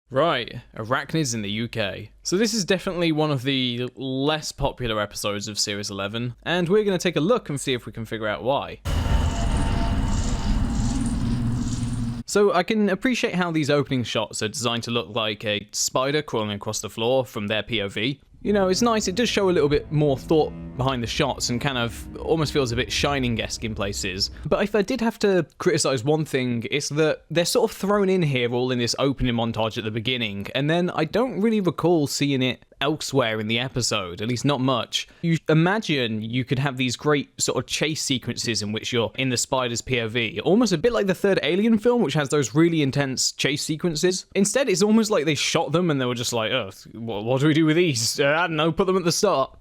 Right, Arachnids in the UK. So this is definitely one of the less popular episodes of Series 11, and we're going to take a look and see if we can figure out why. So I can appreciate how these opening shots are designed to look like a spider crawling across the floor from their POV. You know, it's nice, it does show a little bit more thought behind the shots and kind of almost feels a bit Shining-esque in places. But if I did have to criticise one thing, it's that they're sort of thrown in here all in this opening montage at the beginning, and then I don't really recall seeing it elsewhere in the episode, at least not much. You imagine you could have these great sort of chase sequences in which you're in the spider's POV, almost a bit like the third Alien film, which has those really intense chase sequences. Instead, it's almost like they shot them and they were just like, oh, what do we do with these? I don't know, put them at the start.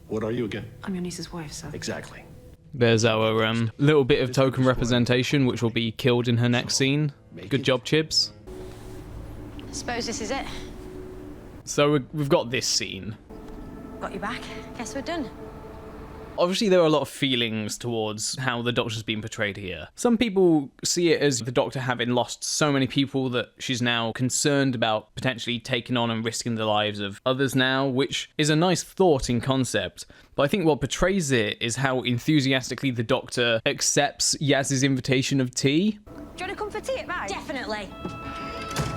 What are you again? I'm your niece's wife, sir. Exactly. There's our little bit of token representation, which will be killed in her next scene. Good job, Chibs. I suppose this is it. So we've got this scene. Got you back. Guess we're done. Obviously, there are a lot of feelings towards how the Doctor's been portrayed here. Some people see it as the Doctor having lost so many people that she's now concerned about potentially taking on and risking the lives of others now, which is a nice thought in concept. But I think what portrays it is how enthusiastically the Doctor accepts Yaz's invitation of tea. Do you want to come for tea at mine? Definitely.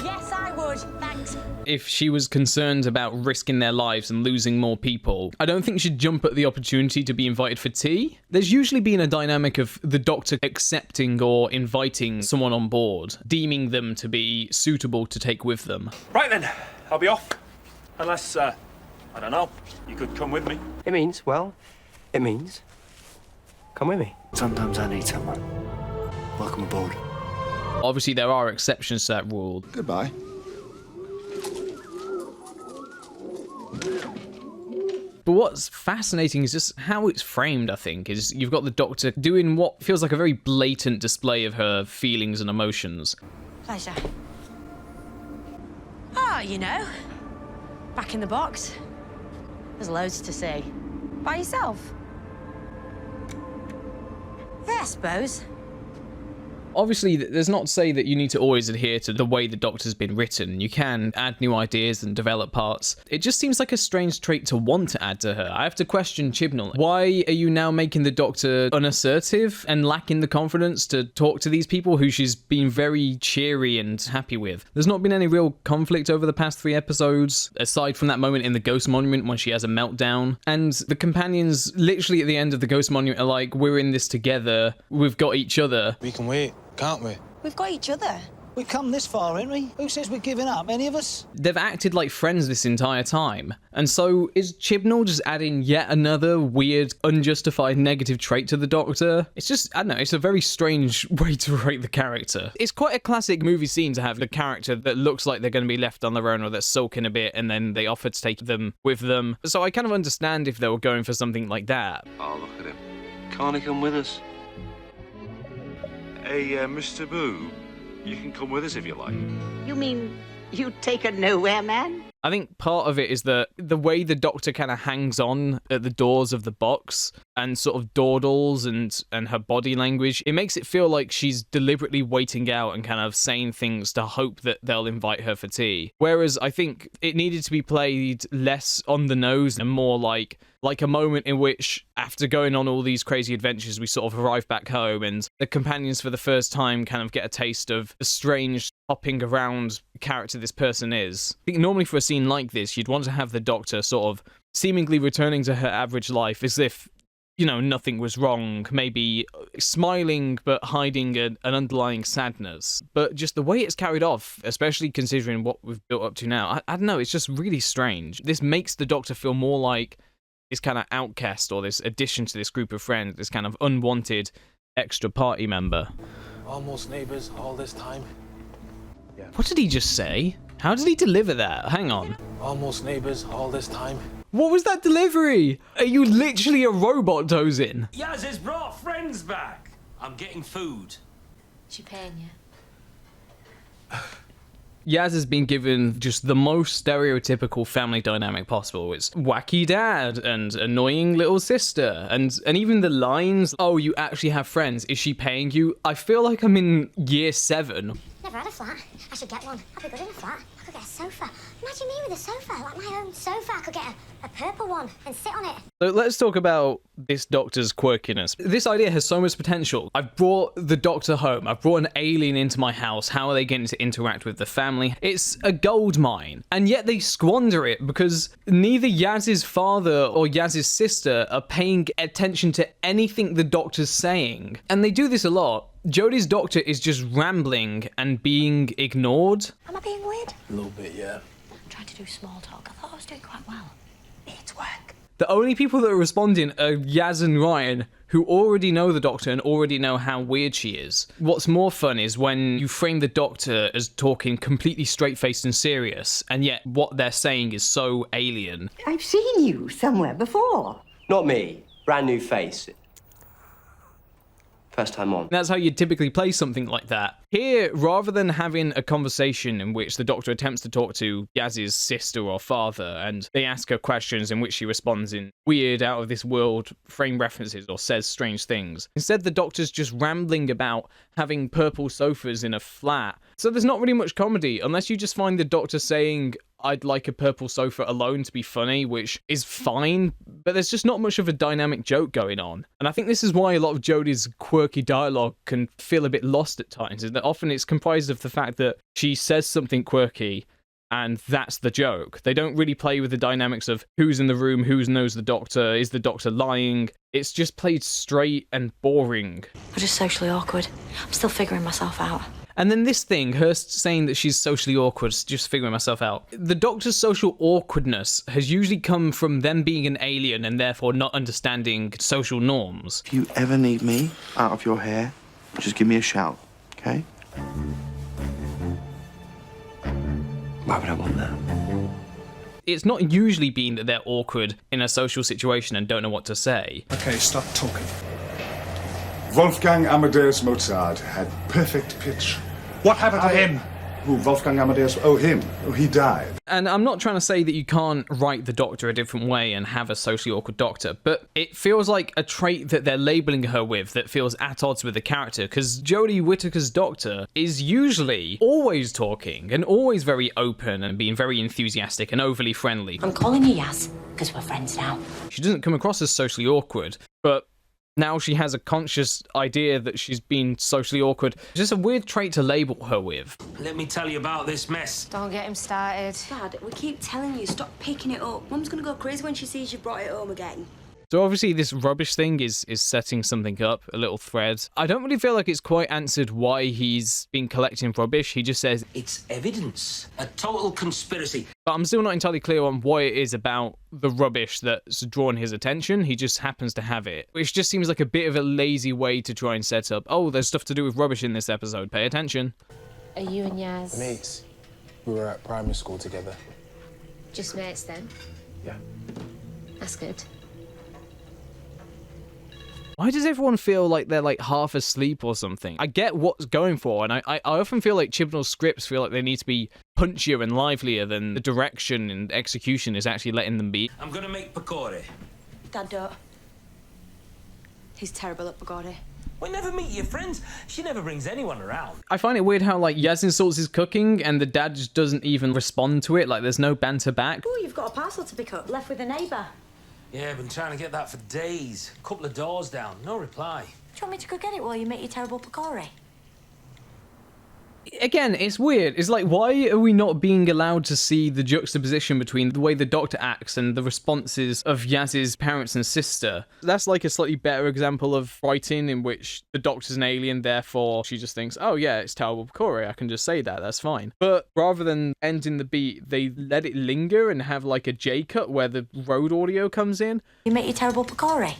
Yes, I would. Thanks. If she was concerned about risking their lives and losing more people, I don't think she'd jump at the opportunity to be invited for tea. There's usually been a dynamic of the Doctor accepting or inviting someone on board, deeming them to be suitable to take with them. Right then, I'll be off. Unless, I don't know, you could come with me. It means come with me. Sometimes I need someone. Welcome aboard. Obviously, there are exceptions to that rule. Goodbye. But what's fascinating is just how it's framed, I think, is you've got the Doctor doing what feels like a very blatant display of her feelings and emotions. Pleasure. Oh, you know, back in the box. There's loads to see. By yourself? Yeah, I suppose. Obviously, there's not to say that you need to always adhere to the way the Doctor's been written. You can add new ideas and develop parts. It just seems like a strange trait to want to add to her. I have to question Chibnall. Why are you now making the Doctor unassertive and lacking the confidence to talk to these people who she's been very cheery and happy with? There's not been any real conflict over the past 3 episodes, aside from that moment in the Ghost Monument when she has a meltdown. And the companions, literally at the end of the Ghost Monument, are like, we're in this together, we've got each other. We can wait, can't we? We've got each other. We've come this far, ain't we? Who says we're giving up? Any of us? They've acted like friends this entire time. And so is Chibnall just adding yet another weird, unjustified negative trait to the Doctor? It's just, I don't know, it's a very strange way to write the character. It's quite a classic movie scene to have the character that looks like they're going to be left on their own or they're sulking a bit and then they offer to take them with them. So I kind of understand if they were going for something like that. Oh, look at him. Can't he come with us? Hey, Mr. Boo, you can come with us if you like. You mean you take a nowhere man? I think part of it is that the way the Doctor kind of hangs on at the doors of the box and sort of dawdles and her body language, it makes it feel like she's deliberately waiting out and kind of saying things to hope that they'll invite her for tea. Whereas I think it needed to be played less on the nose and more like a moment in which, after going on all these crazy adventures, we sort of arrive back home and the companions for the first time kind of get a taste of the strange hopping around character this person is. I think normally for a scene like this, you'd want to have the Doctor sort of seemingly returning to her average life as if, you know, nothing was wrong, maybe smiling but hiding an underlying sadness. But just the way it's carried off, especially considering what we've built up to now, I don't know, it's just really strange. This makes the Doctor feel more like this kind of outcast or this addition to this group of friends, this kind of unwanted extra party member. Almost neighbours all this time. Yeah. What did he just say? How did he deliver that? Hang on. Almost neighbours all this time. What was that delivery? Are you literally a robot, Tozin? Yaz has brought friends back. I'm getting food. She paying you? Yaz has been given just the most stereotypical family dynamic possible. It's wacky dad and annoying little sister. And even the lines, oh, you actually have friends. Is she paying you? I feel like I'm in year 7. Never had a a flat? I should get one. I'd be good in a flat. I could get a sofa. Imagine me with a sofa, like my own sofa. I could get a purple one and sit on it. So let's talk about this Doctor's quirkiness. This idea has so much potential. I've brought the Doctor home. I've brought an alien into my house. How are they going to interact with the family? It's a gold mine. And yet they squander it because neither Yaz's father or Yaz's sister are paying attention to anything the Doctor's saying. And they do this a lot. Jodie's Doctor is just rambling and being ignored. Am I being weird? A little bit, yeah. I'm trying to do small talk. I thought I was doing quite well. It's work. The only people that are responding are Yaz and Ryan, who already know the Doctor and already know how weird she is. What's more fun is when you frame the Doctor as talking completely straight-faced and serious, and yet what they're saying is so alien. I've seen you somewhere before. Not me. Brand new face. First time on. That's how you typically play something like that. Here, rather than having a conversation in which the Doctor attempts to talk to Yaz's sister or father, and they ask her questions in which she responds in weird, out-of-this-world frame references or says strange things, instead the Doctor's just rambling about having purple sofas in a flat. So there's not really much comedy, unless you just find the Doctor saying, "I'd like a purple sofa" alone to be funny, which is fine, but there's just not much of a dynamic joke going on. And I think this is why a lot of Jodie's quirky dialogue can feel a bit lost at times, is that often it's comprised of the fact that she says something quirky and that's the joke. They don't really play with the dynamics of who's in the room, who knows the Doctor, is the Doctor lying. It's just played straight and boring. I'm just socially awkward. I'm still figuring myself out. And then this thing, her saying that she's socially awkward, just figuring myself out. The Doctor's social awkwardness has usually come from them being an alien and therefore not understanding social norms. If you ever need me out of your hair, just give me a shout, okay? Why would I want that? It's not usually been that they're awkward in a social situation and don't know what to say. Okay, stop talking. Wolfgang Amadeus Mozart had perfect pitch. What happened to him? Who, Wolfgang Amadeus? Oh, him. Oh, he died. And I'm not trying to say that you can't write the Doctor a different way and have a socially awkward Doctor, but it feels like a trait that they're labeling her with that feels at odds with the character, because Jodie Whittaker's Doctor is usually always talking and always very open and being very enthusiastic and overly friendly. I'm calling you Yaz, because we're friends now. She doesn't come across as socially awkward, but now she has a conscious idea that she's been socially awkward. It's just a weird trait to label her with. Let me tell you about this mess. Don't get him started. Dad, we keep telling you, stop picking it up. Mum's gonna go crazy when she sees you brought it home again. So obviously this rubbish thing is setting something up, a little thread. I don't really feel like it's quite answered why he's been collecting rubbish. He just says, It's evidence. A total conspiracy. but I'm still not entirely clear on what it is about the rubbish that's drawn his attention. He just happens to have it, which just seems like a bit of a lazy way to try and set up, oh, there's stuff to do with rubbish in this episode, pay attention. Are you and Yaz Mates. We were at primary school together. just mates then? Yeah. That's good. Why does everyone feel like they're like half asleep or something? I get what's going for, and I often feel like Chibnall's scripts feel like they need to be punchier and livelier than the direction and execution is actually letting them be. I'm gonna make pakora. Dad, don't. He's terrible at pagode. We never meet your friends. She never brings anyone around. I find it weird how like Yaz insults his cooking and the dad just doesn't even respond to it. Like there's no banter back. Oh, you've got a parcel to pick up. Left with a neighbour. Yeah, been trying to get that for days. Couple of doors down, no reply. Do you want me to go get it while you make your terrible pakora? Again, it's weird. It's like, why are we not being allowed to see the juxtaposition between the way the Doctor acts and the responses of Yaz's parents and sister? That's like a slightly better example of writing in which the Doctor's an alien, therefore she just thinks, oh yeah, it's terrible pakora, I can just say that, that's fine. But rather than ending the beat, they let it linger and have like a J-cut where the road audio comes in. You make your terrible pakora?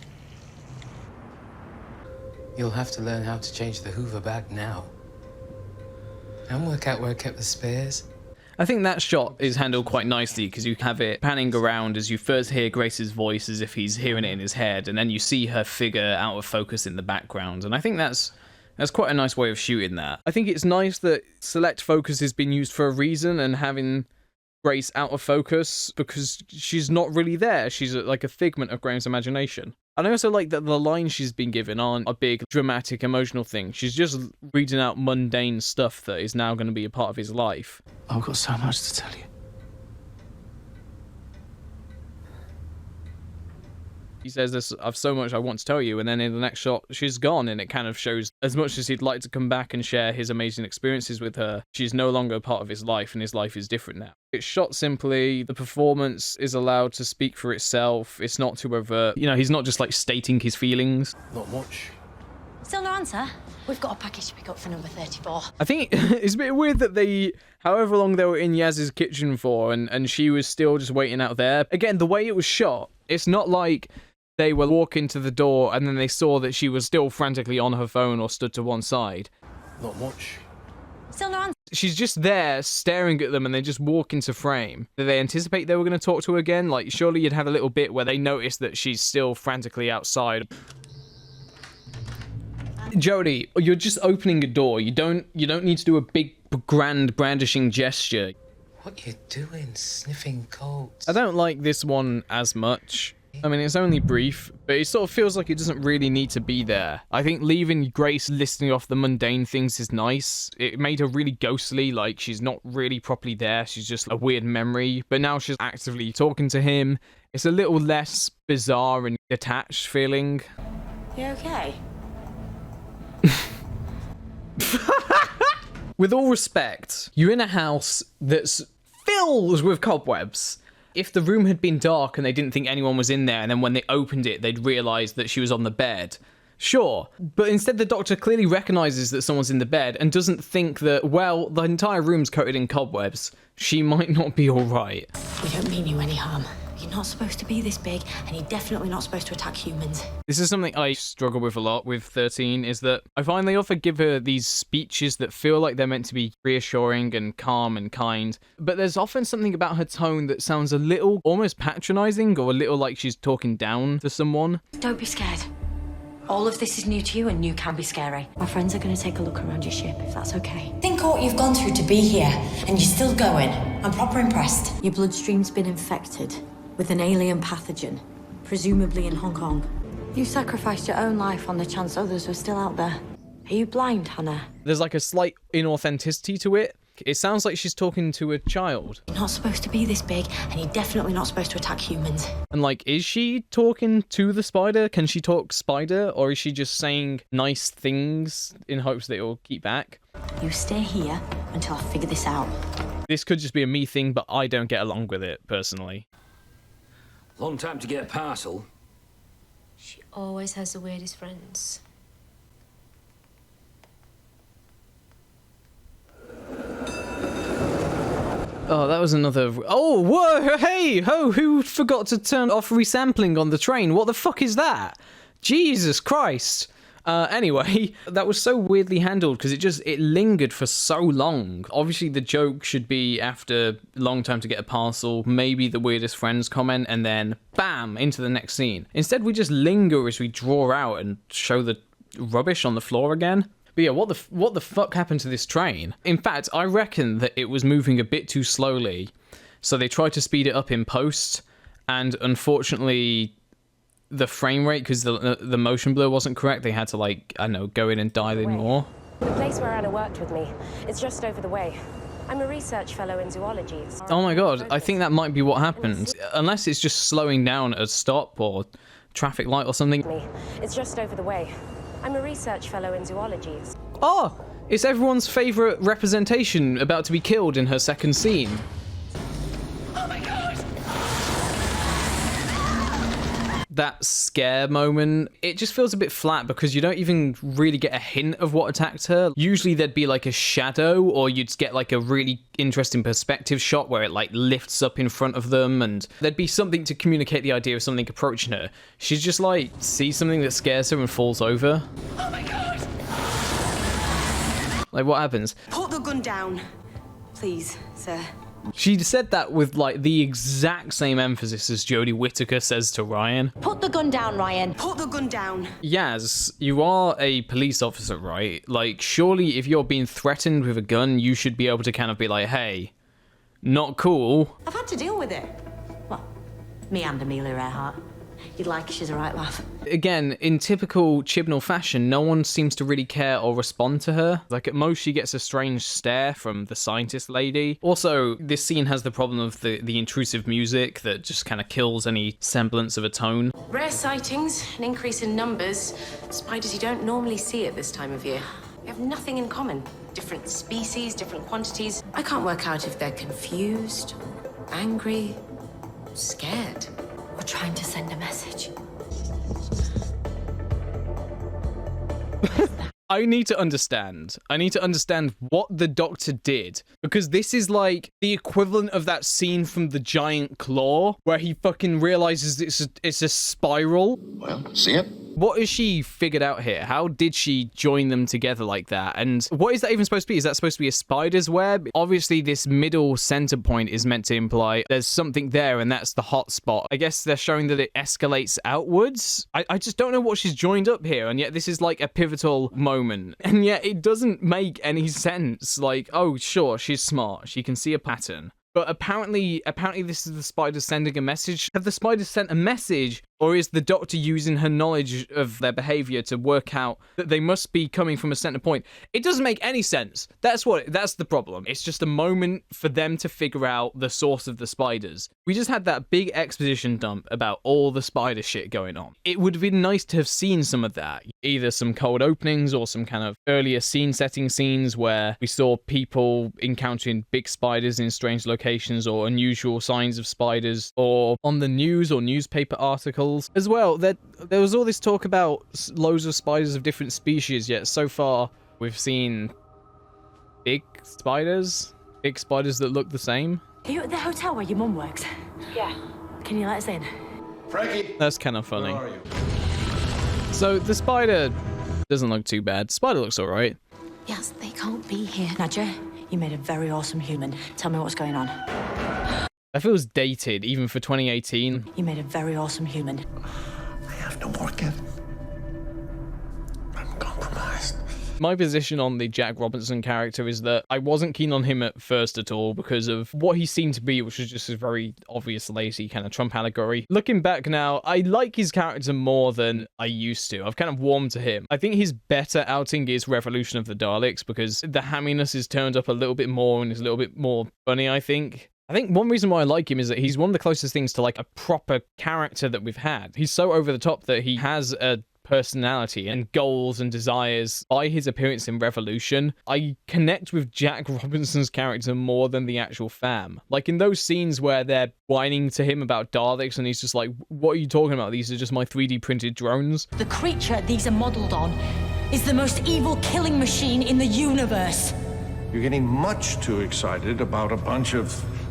You'll have to learn how to change the Hoover bag now. And work out where I kept the spares. I think that shot is handled quite nicely because you have it panning around as you first hear Grace's voice as if he's hearing it in his head, and then you see her figure out of focus in the background. And I think that's quite a nice way of shooting that. I think it's nice that select focus has been used for a reason, and having Grace out of focus because she's not really there. She's like a figment of Graham's imagination. And I also like that the lines she's been given aren't a big, dramatic, emotional thing. She's just reading out mundane stuff that is now going to be a part of his life. I've got so much to tell you. He says, I've so much I want to tell you, and then in the next shot, she's gone, and it kind of shows as much as he'd like to come back and share his amazing experiences with her, she's no longer a part of his life, and his life is different now. It's shot simply, the performance is allowed to speak for itself, it's not too overt, he's not just like stating his feelings. Not much. Still no answer? We've got a package to pick up for number 34. I think it's a bit weird that they, however long they were in Yaz's kitchen for, and she was still just waiting out there. Again, the way it was shot, it's not like they were walking to the door and then they saw that she was still frantically on her phone or stood to one side. Not much. Still no answer. She's just there staring at them and they just walk into frame. Did they anticipate they were going to talk to her again? Like, surely you'd have a little bit where they notice that she's still frantically outside. Jodie, you're just opening a door. You don't need to do a big, grand brandishing gesture. What you doing, sniffing coats? I don't like this one as much. I mean, it's only brief, but it sort of feels like it doesn't really need to be there. I think leaving Grace listing off the mundane things is nice. It made her really ghostly, like she's not really properly there. She's just a weird memory, but now she's actively talking to him. It's a little less bizarre and detached feeling. You okay? With all respect, you're in a house that's filled with cobwebs. If the room had been dark and they didn't think anyone was in there, and then when they opened it, they'd realised that she was on the bed, sure. But instead, the doctor clearly recognises that someone's in the bed and doesn't think that, well, the entire room's coated in cobwebs. She might not be all right. We don't mean you any harm. You're not supposed to be this big, and you're definitely not supposed to attack humans. This is something I struggle with a lot with 13, is that I find they often give her these speeches that feel like they're meant to be reassuring and calm and kind, but there's often something about her tone that sounds a little almost patronising or a little like she's talking down to someone. Don't be scared. All of this is new to you, and new can be scary. My friends are going to take a look around your ship, if that's okay. Think of what you've gone through to be here, and you're still going. I'm proper impressed. Your bloodstream's been infected with an alien pathogen, presumably in Hong Kong. You sacrificed your own life on the chance others were still out there. Are you blind, Hannah? There's like a slight inauthenticity to it. It sounds like she's talking to a child. You're not supposed to be this big, and you're definitely not supposed to attack humans. And like, is she talking to the spider? Can she talk spider? Or is she just saying nice things in hopes that it'll keep back? You stay here until I figure this out. This could just be a me thing, but I don't get along with it, personally. Long time to get a parcel. She always has the weirdest friends. Oh, that was another... Oh, whoa, hey, ho, who forgot to turn off resampling on the train? What the fuck is that? Jesus Christ. Anyway, that was so weirdly handled because it lingered for so long. Obviously, the joke should be after long time to get a parcel, maybe the weirdest friends comment, and then bam, into the next scene. Instead, we just linger as we draw out and show the rubbish on the floor again. But yeah, what the fuck happened to this train? In fact, I reckon that it was moving a bit too slowly, so they tried to speed it up in post, and unfortunately, the frame rate, because the motion blur wasn't correct, they had to, like, I don't know, go in and dial in more. The place where Anna worked with me, it's just over the way. I'm a research fellow in zoology. Oh my god, I think that might be what happened. Unless it's just slowing down at a stop or traffic light or something. It's just over the way. I'm a research fellow in zoology. Oh, it's everyone's favourite representation about to be killed in her second scene. Oh my god! That scare moment, it just feels a bit flat because you don't even really get a hint of what attacked her. Usually there'd be like a shadow, or you'd get like a really interesting perspective shot where it like lifts up in front of them, and there'd be something to communicate the idea of something approaching her. She's just like, sees something that scares her and falls over. Oh my god! Like, what happens? Put the gun down, please, sir. She said that with like the exact same emphasis as Jodie Whittaker says to Ryan. Put the gun down, Ryan. Put the gun down. Yaz, you are a police officer, right? Like, surely if you're being threatened with a gun, you should be able to kind of be like, hey, not cool. I've had to deal with it. Well, me and Amelia Earhart. You'd like her, she's a right laugh. Again, in typical Chibnall fashion, no one seems to really care or respond to her. Like, at most, she gets a strange stare from the scientist lady. Also, this scene has the problem of the intrusive music that just kind of kills any semblance of a tone. Rare sightings, an increase in numbers. Spiders you don't normally see at this time of year. They have nothing in common. Different species, different quantities. I can't work out if they're confused, angry, scared. Or trying to send a message. I need to understand what the Doctor did, because this is like the equivalent of that scene from The Giant Claw where he fucking realizes it's a spiral. Well, see it? What has she figured out here? How did she join them together like that? And what is that even supposed to be? Is that supposed to be a spider's web? Obviously, this middle center point is meant to imply there's something there, and that's the hot spot. I guess they're showing that it escalates outwards. I just don't know what she's joined up here, and yet this is like a pivotal moment. And yet it doesn't make any sense. Like, oh, sure, she's smart. She can see a pattern. But apparently this is the spiders sending a message. Have the spiders sent a message, or is the Doctor using her knowledge of their behavior to work out that they must be coming from a center point? It doesn't make any sense. That's the problem. It's just a moment for them to figure out the source of the spiders. We just had that big exposition dump about all the spider shit going on. It would have been nice to have seen some of that. Either some cold openings or some kind of earlier scene setting scenes where we saw people encountering big spiders in strange locations or unusual signs of spiders, or on the news or newspaper articles. As well, there was all this talk about loads of spiders of different species, yet so far we've seen big spiders that look the same. Are you at the hotel where your mum works? Yeah. Can you let us in? Frankie! That's kind of funny. Where are you? So the spider doesn't look too bad. Spider looks alright. Yes, they can't be here. Nadja, you made a very awesome human. Tell me what's going on. That feels dated, even for 2018. You made a very awesome human. I have no more, Kevin. I'm compromised. My position on the Jack Robinson character is that I wasn't keen on him at first at all because of what he seemed to be, which was just a very obvious lazy kind of Trump allegory. Looking back now, I like his character more than I used to. I've kind of warmed to him. I think his better outing is Revolution of the Daleks because the hamminess is turned up a little bit more and is a little bit more funny, I think. I think one reason why I like him is that he's one of the closest things to like a proper character that we've had. He's so over the top that he has a personality and goals and desires. By his appearance in Revolution, I connect with Jack Robinson's character more than the actual fam. Like in those scenes where they're whining to him about Daleks and he's just like, what are you talking about? These are just my 3D printed drones. The creature these are modeled on is the most evil killing machine in the universe. You're getting much too excited about a bunch of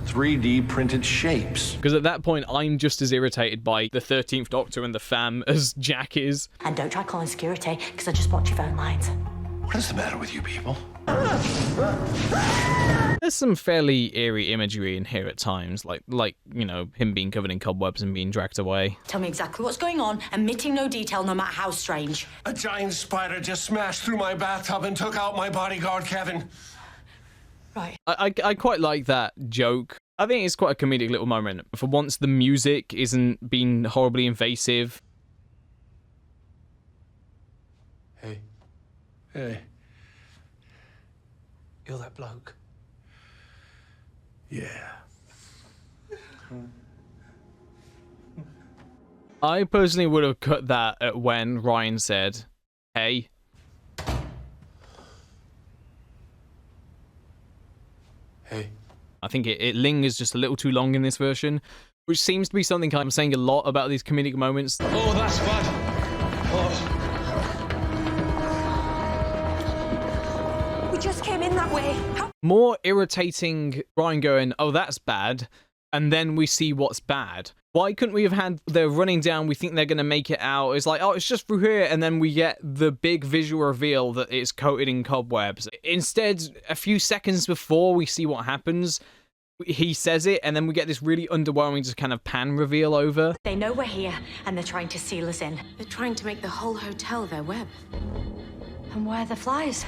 3D printed shapes. Because at that point, I'm just as irritated by the 13th Doctor and the fam as Jack is. And don't try calling security, because I just watch your phone lines. What is the matter with you people? There's some fairly eerie imagery in here at times, like you know, him being covered in cobwebs and being dragged away. Tell me exactly what's going on, omitting no detail, no matter how strange. A giant spider just smashed through my bathtub and took out my bodyguard, Kevin. Right. I quite like that joke. I think it's quite a comedic little moment. For once, the music isn't being horribly invasive. Hey. Hey. You're that bloke. Yeah. I personally would have cut that at when Ryan said, hey. Hey. I think it lingers just a little too long in this version, which seems to be something I'm saying a lot about these comedic moments. Oh, that's bad. We just came in that way. More irritating Ryan going, oh, that's bad, and then we see what's bad. Why couldn't we have had they're running down, we think they're going to make it out, it's like, oh, it's just through here, and then we get the big visual reveal that it's coated in cobwebs. Instead, a few seconds before we see what happens, he says it, and then we get this really underwhelming just kind of pan reveal over. They know we're here, and they're trying to seal us in. They're trying to make the whole hotel their web. And where are the flies?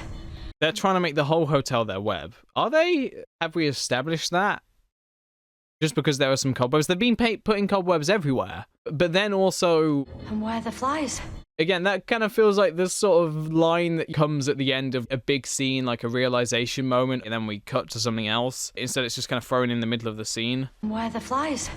They're trying to make the whole hotel their web. Are they? Have we established that? just because there are some cobwebs. They've been putting cobwebs everywhere. But then also... And where are the flies? Again, that kind of feels like this sort of line that comes at the end of a big scene, like a realization moment, and then we cut to something else. Instead, it's just kind of thrown in the middle of the scene. And where are the flies?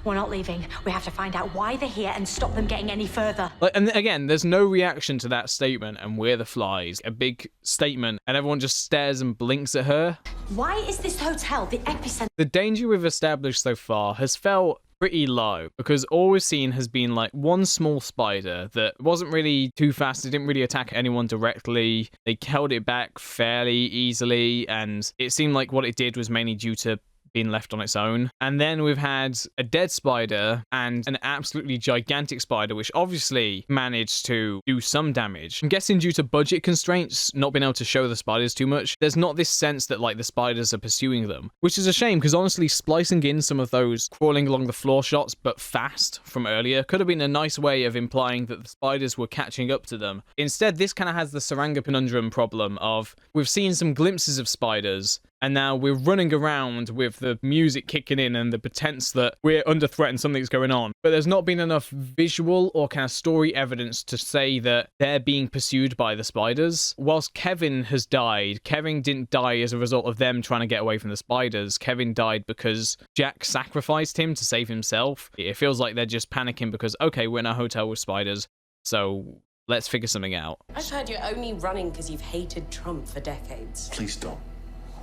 We're not leaving. We have to find out why they're here and stop them getting any further. And again, there's no reaction to that statement, and we're the flies. A big statement, and everyone just stares and blinks at her. Why is this hotel the epicenter? The danger we've established so far has felt pretty low, because all we've seen has been like one small spider that wasn't really too fast. It didn't really attack anyone directly. They held it back fairly easily, and it seemed like what it did was mainly due to being left on its own. And then we've had a dead spider and an absolutely gigantic spider, which obviously managed to do some damage. I'm guessing due to budget constraints, not being able to show the spiders too much, there's not this sense that like the spiders are pursuing them, which is a shame, because honestly splicing in some of those crawling along the floor shots but fast from earlier could have been a nice way of implying that the spiders were catching up to them. Instead, this kind of has the Saranga conundrum problem of we've seen some glimpses of spiders, and now we're running around with the music kicking in and the pretense that we're under threat and something's going on. But there's not been enough visual or kind of story evidence to say that they're being pursued by the spiders. Whilst Kevin has died, Kevin didn't die as a result of them trying to get away from the spiders. Kevin died because Jack sacrificed him to save himself. It feels like they're just panicking because, okay, we're in a hotel with spiders, so let's figure something out. I've heard you're only running because you've hated Trump for decades. Please don't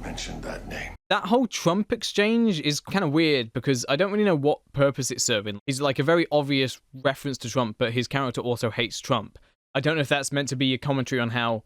mention that name. That whole Trump exchange is kind of weird because I don't really know what purpose it's serving. It's like a very obvious reference to Trump, but his character also hates Trump. I don't know if that's meant to be a commentary on how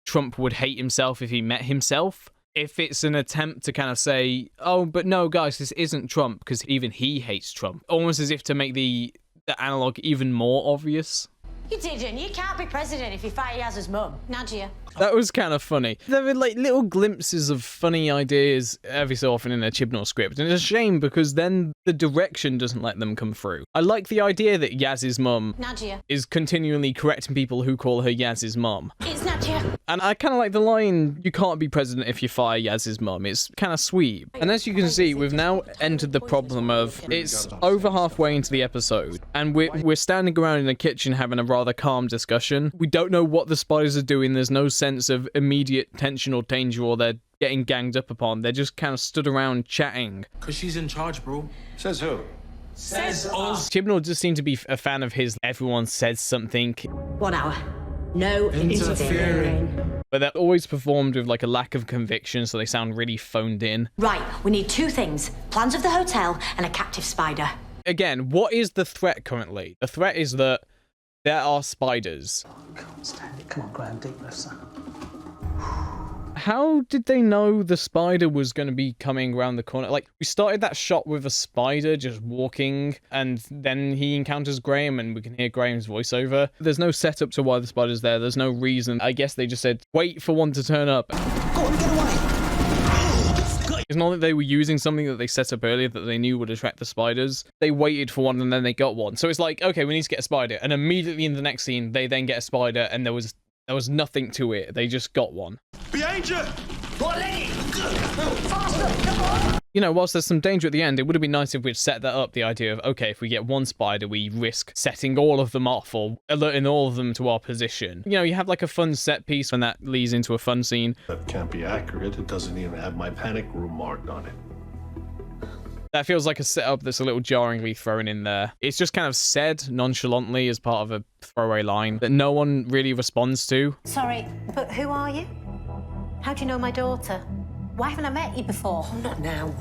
Trump would hate himself if he met himself. If it's an attempt to kind of say, oh, but no, guys, this isn't Trump because even he hates Trump. Almost as if to make the analog even more obvious. You didn't. You can't be president if you fight Yaz's mum. Nadia. That was kind of funny. There were like little glimpses of funny ideas every so often in a Chibnall script, and it's a shame because then the direction doesn't let them come through. I like the idea that Yaz's mum Nadia is continually correcting people who call her Yaz's mum. It's Nadia. And I kind of like the line, you can't be president if you fire Yaz's mum. It's kind of sweet. And as you can see, we've now entered the problem of it's over halfway into the episode, and we're standing around in the kitchen having a rather calm discussion. We don't know what the spiders are doing. There's no sense of immediate tension or danger, or they're getting ganged up upon. They're just kind of stood around chatting. Cause she's in charge, bro. Says who? Says us. Chibnall just seemed to be a fan of his everyone says something. 1 hour. No interfering. But they're always performed with like a lack of conviction, so they sound really phoned in. Right, we need 2 things. Plans of the hotel and a captive spider. Again, what is the threat currently? The threat is that there are spiders. Oh, I can't stand it. Come on, Graham, deep breaths. How did they know the spider was going to be coming around the corner? Like, we started that shot with a spider just walking, and then he encounters Graham, and we can hear Graham's voiceover. There's no setup to why the spider's there. There's no reason. I guess they just said, wait for one to turn up. Go on, get away. It's not that they were using something that they set up earlier that they knew would attract the spiders. They waited for one, and then they got one. So it's like, okay, we need to get a spider. And immediately in the next scene, they then get a spider, and there was nothing to it. They just got one. Behind you! Faster, come on! You know, whilst there's some danger at the end, it would have been nice if we'd set that up, the idea of, okay, if we get one spider, we risk setting all of them off or alerting all of them to our position. You know, you have like a fun set piece and that leads into a fun scene. That can't be accurate. It doesn't even have my panic room marked on it. That feels like a setup that's a little jarringly thrown in there. It's just kind of said nonchalantly as part of a throwaway line that no one really responds to. Sorry, but who are you? How do you know my daughter? Why haven't I met you before? Oh, not now.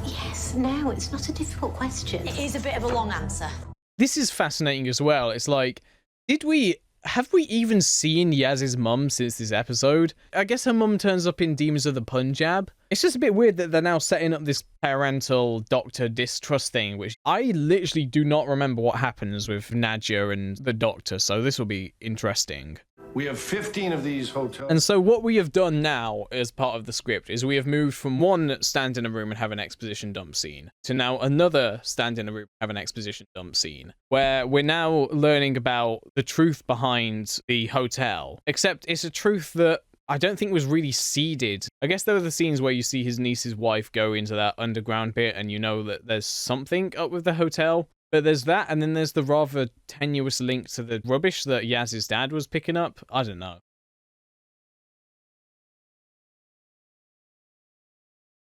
Yes, now. It's not a difficult question. It is a bit of a long answer. This is fascinating as well. It's like, have we even seen Yaz's mum since this episode? I guess her mum turns up in Demons of the Punjab. It's just a bit weird that they're now setting up this parental doctor distrust thing, which I literally do not remember what happens with Nadia and the doctor, so this will be interesting. We have 15 of these hotels. And so what we have done now as part of the script is we have moved from one stand in a room and have an exposition dump scene to now another stand in a room and have an exposition dump scene, where we're now learning about the truth behind the hotel, except it's a truth that I don't think was really seeded. I guess there were the scenes where you see his niece's wife go into that underground bit and you know that there's something up with the hotel. But there's that, and then there's the rather tenuous link to the rubbish that Yaz's dad was picking up. I don't know.